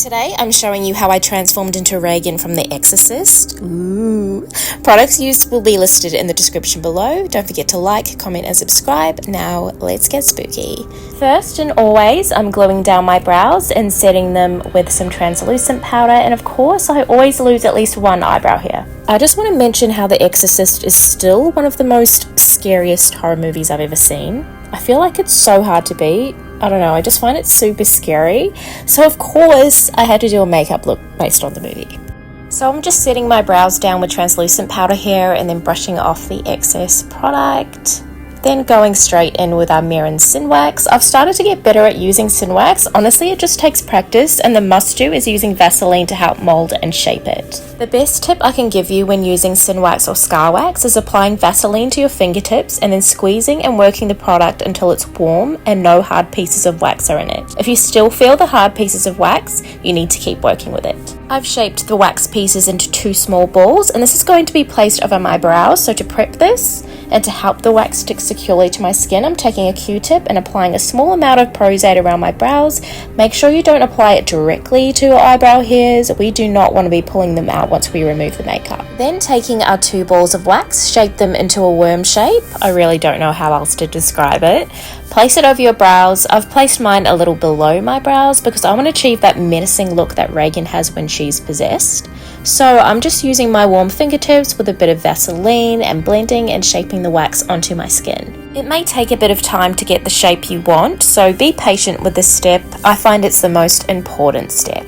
Today I'm showing you how I transformed into Regan from The Exorcist. Ooh. Products used will be listed in the description below. Don't forget to like, comment and subscribe. Now let's get spooky. First and always, I'm gluing down my brows and setting them with some translucent powder, and of course I always lose at least one eyebrow here. I just want to mention how The Exorcist is still one of the most scariest horror movies I've ever seen. I feel like it's so hard to beat. I don't know, I just find it super scary. So of course, I had to do a makeup look based on the movie. So I'm just setting my brows down with translucent powder here and then brushing off the excess product. Then going straight in with our mirror and synwax. I've started to get better at using synwax. Honestly, it just takes practice, and the must-do is using Vaseline to help mold and shape it. The best tip I can give you when using synwax or scar wax is applying Vaseline to your fingertips and then squeezing and working the product until it's warm and no hard pieces of wax are in it. If you still feel the hard pieces of wax, you need to keep working with it. I've shaped the wax pieces into 2 small balls, and this is going to be placed over my brows. So to prep this and to help the wax stick securely to my skin, I'm taking a Q-tip and applying a small amount of prosaide around my brows. Make sure you don't apply it directly to your eyebrow hairs. We do not want to be pulling them out once we remove the makeup. Then taking our 2 balls of wax, shape them into a worm shape. I really don't know how else to describe it. Place it over your brows. I've placed mine a little below my brows because I want to achieve that menacing look that Regan has when she's possessed. So I'm just using my warm fingertips with a bit of Vaseline and blending and shaping the wax onto my skin. It may take a bit of time to get the shape you want, so be patient with this step. I find it's the most important step.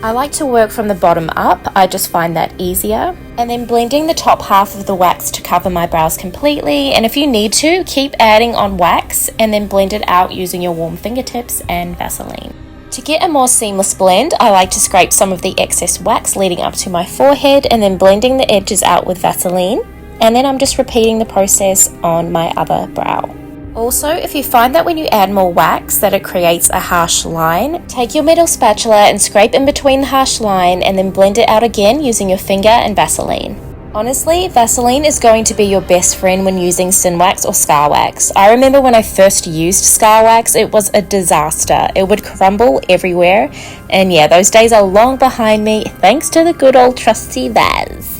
I like to work from the bottom up. I just find that easier. And then blending the top half of the wax to cover my brows completely. And if you need to, keep adding on wax and then blend it out using your warm fingertips and Vaseline. To get a more seamless blend, I like to scrape some of the excess wax leading up to my forehead and then blending the edges out with Vaseline. And then I'm just repeating the process on my other brow. Also, if you find that when you add more wax that it creates a harsh line, take your metal spatula and scrape in between the harsh line and then blend it out again using your finger and Vaseline. Honestly, Vaseline is going to be your best friend when using synwax or scar wax. I remember when I first used scar wax, it was a disaster. It would crumble everywhere, and yeah, those days are long behind me thanks to the good old trusty Vaz.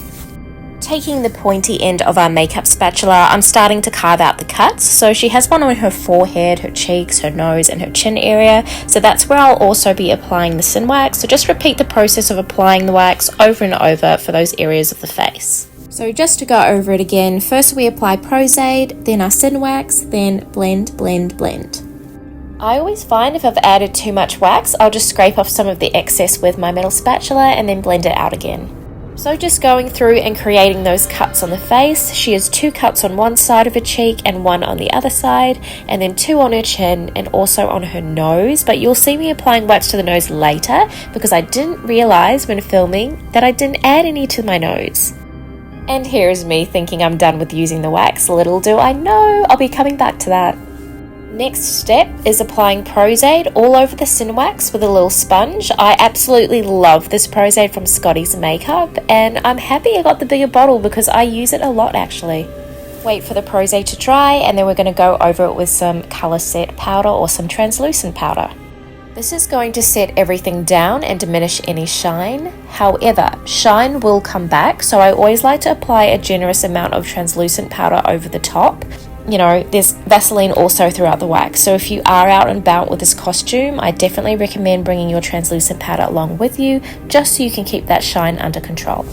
Taking the pointy end of our makeup spatula, I'm starting to carve out the cuts. So she has one on her forehead, her cheeks, her nose and her chin area. So that's where I'll also be applying the synwax. So just repeat the process of applying the wax over and over for those areas of the face. So just to go over it again, first we apply prosaide, then our synwax, then blend, blend, blend. I always find if I've added too much wax, I'll just scrape off some of the excess with my metal spatula and then blend it out again. So just going through and creating those cuts on the face. She has 2 cuts on one side of her cheek and 1 on the other side, and then 2 on her chin and also on her nose. But you'll see me applying wax to the nose later because I didn't realize when filming that I didn't add any to my nose. And here's me thinking I'm done with using the wax. Little do I know, I'll be coming back to that. Next step is applying prosaide all over the synwax with a little sponge. I absolutely love this prosaide from Scotty's Makeup, and I'm happy I got the bigger bottle because I use it a lot actually. Wait for the prosaide to dry, and then we're going to go over it with some colorset powder or some translucent powder. This is going to set everything down and diminish any shine. However, shine will come back, so I always like to apply a generous amount of translucent powder over the top. You know, there's Vaseline also throughout the wax, so if you are out and about with this costume, I definitely recommend bringing your translucent powder along with you, just so you can keep that shine under control.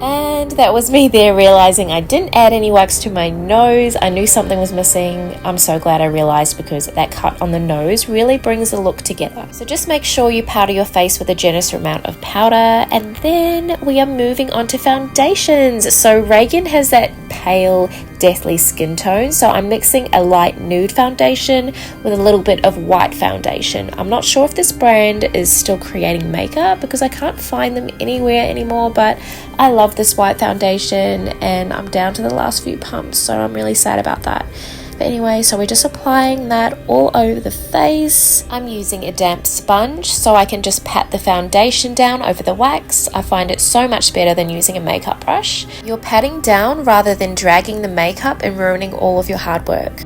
And that was me there realizing I didn't add any wax to my nose. I knew something was missing. I'm so glad I realized because that cut on the nose really brings the look together. So just make sure you powder your face with a generous amount of powder, and then we are moving on to foundations. So Regan has that pale, deathly skin tone, so I'm mixing a light nude foundation with a little bit of white foundation. I'm not sure if this brand is still creating makeup because I can't find them anywhere anymore, but I love this white foundation and I'm down to the last few pumps, so I'm really sad about that. But anyway, so we're just applying that all over the face. I'm using a damp sponge so I can just pat the foundation down over the wax. I find it so much better than using a makeup brush. You're patting down rather than dragging the makeup and ruining all of your hard work.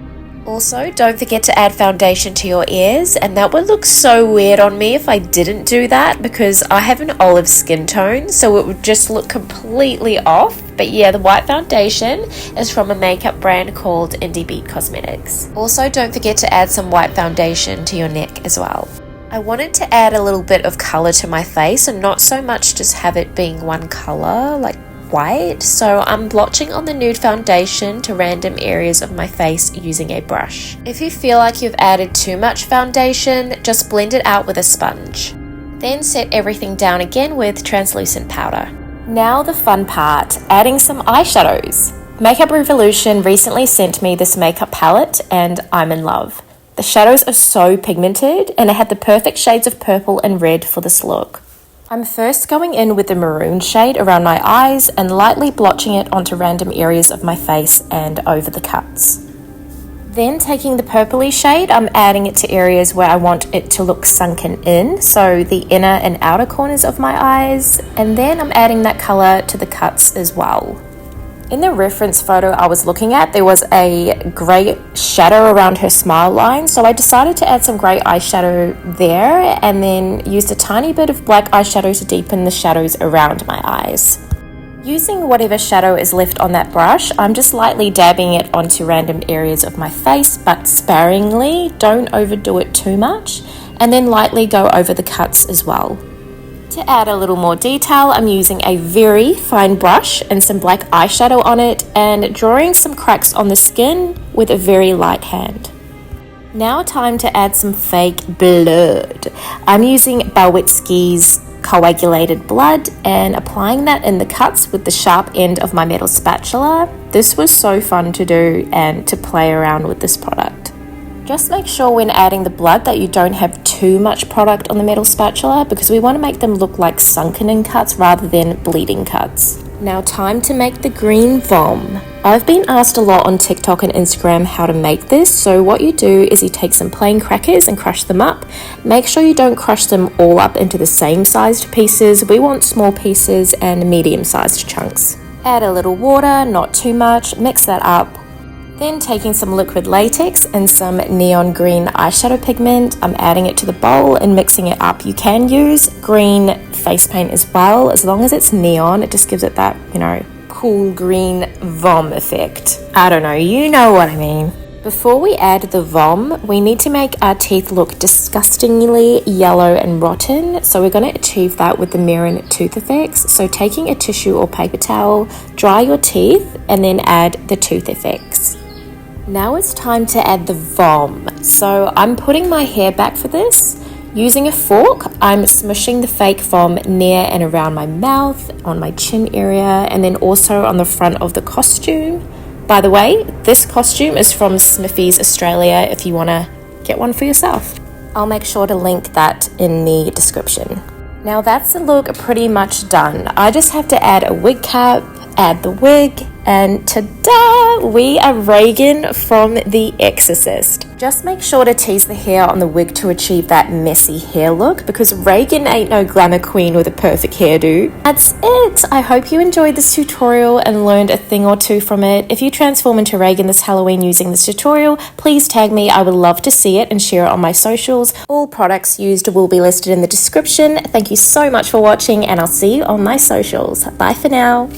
Also, don't forget to add foundation to your ears, and that would look so weird on me if I didn't do that because I have an olive skin tone, so it would just look completely off. But yeah, the white foundation is from a makeup brand called Indi Beat Cosmetics. Also, don't forget to add some white foundation to your neck as well. I wanted to add a little bit of colour to my face and not so much just have it being one colour, like white, so I'm blotching on the nude foundation to random areas of my face using a brush. If you feel like you've added too much foundation, just blend it out with a sponge. Then set everything down again with translucent powder. Now the fun part, adding some eyeshadows. Makeup Revolution recently sent me this makeup palette and I'm in love. The shadows are so pigmented and it had the perfect shades of purple and red for this look. I'm first going in with the maroon shade around my eyes and lightly blotching it onto random areas of my face and over the cuts. Then taking the purpley shade, I'm adding it to areas where I want it to look sunken in, so the inner and outer corners of my eyes, and then I'm adding that colour to the cuts as well. In the reference photo I was looking at, there was a grey shadow around her smile line, so I decided to add some grey eyeshadow there and then used a tiny bit of black eyeshadow to deepen the shadows around my eyes. Using whatever shadow is left on that brush, I'm just lightly dabbing it onto random areas of my face, but sparingly, don't overdo it too much, and then lightly go over the cuts as well. To add a little more detail, I'm using a very fine brush and some black eyeshadow on it and drawing some cracks on the skin with a very light hand. Now time to add some fake blood. I'm using Bostik's coagulated blood and applying that in the cuts with the sharp end of my metal spatula. This was so fun to do and to play around with this product. Just make sure when adding the blood that you don't have too much product on the metal spatula because we want to make them look like sunken in cuts rather than bleeding cuts. Now time to make the green vom. I've been asked a lot on TikTok and Instagram how to make this, so what you do is you take some plain crackers and crush them up. Make sure you don't crush them all up into the same sized pieces. We want small pieces and medium sized chunks. Add a little water, not too much, mix that up. Then taking some liquid latex and some neon green eyeshadow pigment, I'm adding it to the bowl and mixing it up. You can use green face paint as well, as long as it's neon, it just gives it that, cool green vom effect. I don't know, you know what I mean. Before we add the vom, we need to make our teeth look disgustingly yellow and rotten, so we're going to achieve that with the Mirror Tooth Effects. So taking a tissue or paper towel, dry your teeth and then add the tooth effects. Now it's time to add the vom. So I'm putting my hair back for this. Using a fork, I'm smushing the fake vom near and around my mouth, on my chin area, and then also on the front of the costume. By the way, this costume is from Smithy's Australia if you want to get one for yourself. I'll make sure to link that in the description. Now that's the look pretty much done. I just have to add a wig cap, add the wig, and ta-da! We are Regan from The Exorcist. Just make sure to tease the hair on the wig to achieve that messy hair look because Regan ain't no glamour queen with a perfect hairdo. That's it! I hope you enjoyed this tutorial and learned a thing or two from it. If you transform into Regan this Halloween using this tutorial, please tag me. I would love to see it and share it on my socials. All products used will be listed in the description. Thank you so much for watching and I'll see you on my socials. Bye for now.